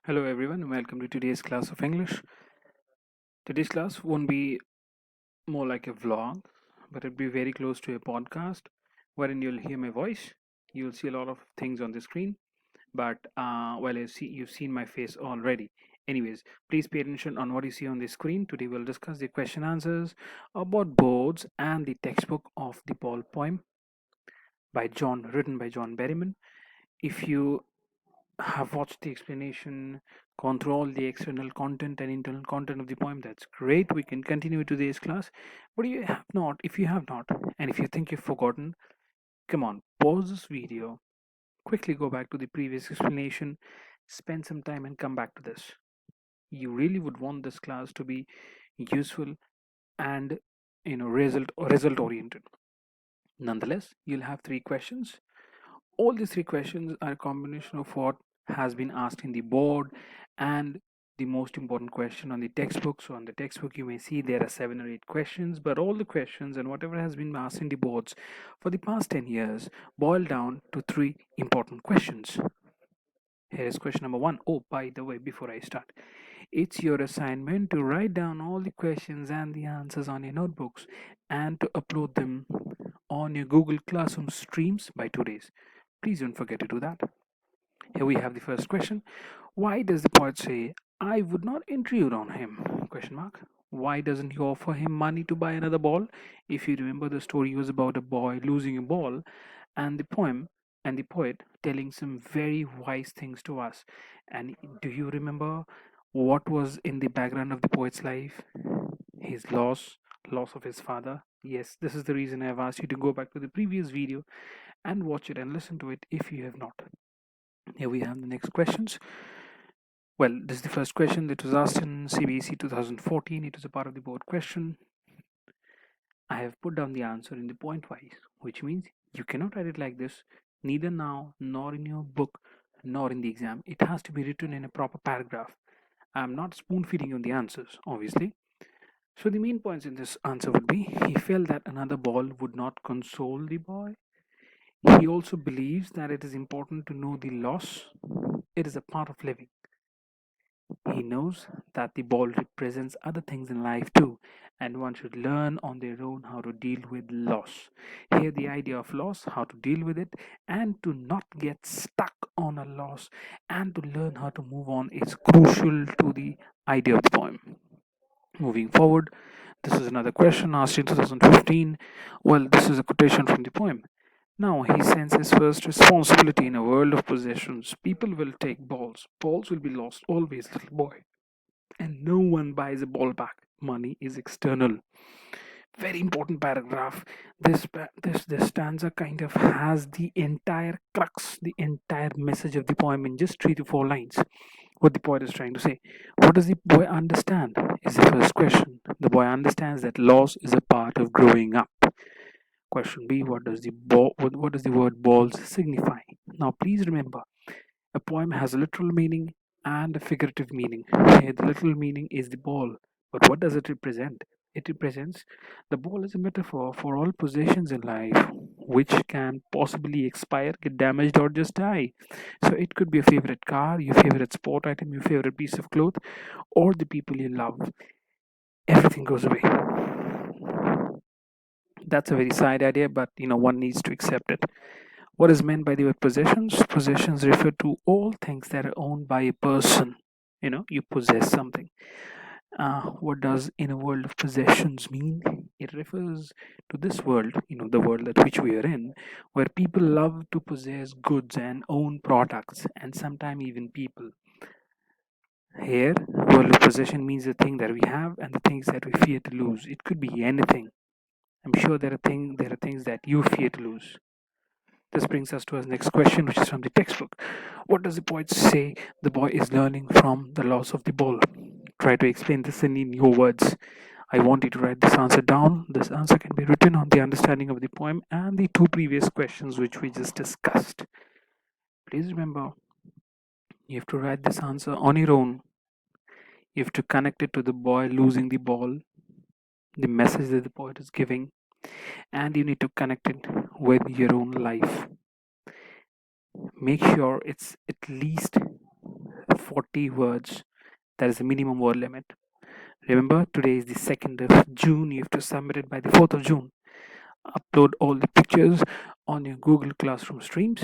Hello everyone, welcome to today's class of English. Today's class won't be more like a vlog, but it'll be very close to a podcast wherein you'll hear my voice. You'll see a lot of things on the screen, but you've seen my face already. Anyways, please pay attention on what you see on the screen. Today we'll discuss the question answers about boards and the textbook of the ball poem written by John Berryman. If you have watched the explanation, gone through all the external content and internal content of the poem, that's great. We can continue today's class. But if you have not, and if you think you've forgotten, come on, pause this video, quickly go back to the previous explanation, spend some time and come back to this. You really would want this class to be useful and result oriented. Nonetheless, you'll have three questions. All these three questions are a combination of what has been asked in the board and the most important question on the textbook. So on the textbook, you may see there are 7 or 8 questions, but all the questions and whatever has been asked in the boards for the past 10 years boil down to three important questions. Here is question number one. Oh, by the way, before I start, it's your assignment to write down all the questions and the answers on your notebooks and to upload them on your Google Classroom streams by 2 days. Please don't forget to do that. Here we have the first question. Why does the poet say, I would not intrude on him? Question mark. Why doesn't he offer him money to buy another ball? If you remember, the story was about a boy losing a ball, and the poem and the poet telling some very wise things to us. And do you remember what was in the background of the poet's life? His loss of his father. Yes, this is the reason I've asked you to go back to the previous video and watch it and listen to it if you have not. Here we have the next questions. Well, this is the first question that was asked in CBSE 2014. It was a part of the board question. I have put down the answer in the point wise, which means you cannot write it like this, neither now, nor in your book, nor in the exam. It has to be written in a proper paragraph. I'm not spoon feeding you the answers, obviously. So the main points in this answer would be he felt that another ball would not console the boy. He also believes that it is important to know the loss. It is a part of living. He knows that the ball represents other things in life too, and one should learn on their own how to deal with loss. Here, the idea of loss, how to deal with it, and to not get stuck on a loss, and to learn how to move on is crucial to the idea of the poem. Moving forward, this is another question asked in 2015. Well, this is a quotation from the poem. Now he sends his first responsibility in a world of possessions. People will take balls. Balls will be lost always, little boy. And no one buys a ball back. Money is external. Very important paragraph. This stanza kind of has the entire crux, the entire message of the poem in just 3 to 4 lines. What the poet is trying to say. What does the boy understand? Is the first question. The boy understands that loss is a part of growing up. Question B, what does the word balls signify? Now please remember, a poem has a literal meaning and a figurative meaning. Here the literal meaning is the ball, but what does it represent? It represents the ball is a metaphor for all possessions in life which can possibly expire, get damaged, or just die. So it could be a favorite car, your favorite sport item, your favorite piece of cloth, or the people you love. Everything goes away. That's a very side idea, but one needs to accept it. What is meant by the word possessions? Possessions refer to all things that are owned by a person. You possess something. What does in a world of possessions mean? It refers to this world, the world at which we are in, where people love to possess goods and own products, and sometimes even people. Here, world of possession means the thing that we have and the things that we fear to lose. It could be anything. I'm sure there are things that you fear to lose. This brings us to our next question, which is from the textbook. What does the poet say the boy is learning from the loss of the ball? Try to explain this in your words. I want you to write this answer down. This answer can be written on the understanding of the poem and the two previous questions which we just discussed. Please remember, you have to write this answer on your own. You have to connect it to the boy losing the ball, the message that the poet is giving, and you need to connect it with your own life. Make sure it's at least 40 words. That is the minimum word limit. Remember, today is the 2nd of June. You have to submit it by the 4th of June. Upload all the pictures on your Google Classroom streams.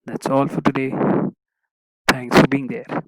That's all for today. Thanks for being there.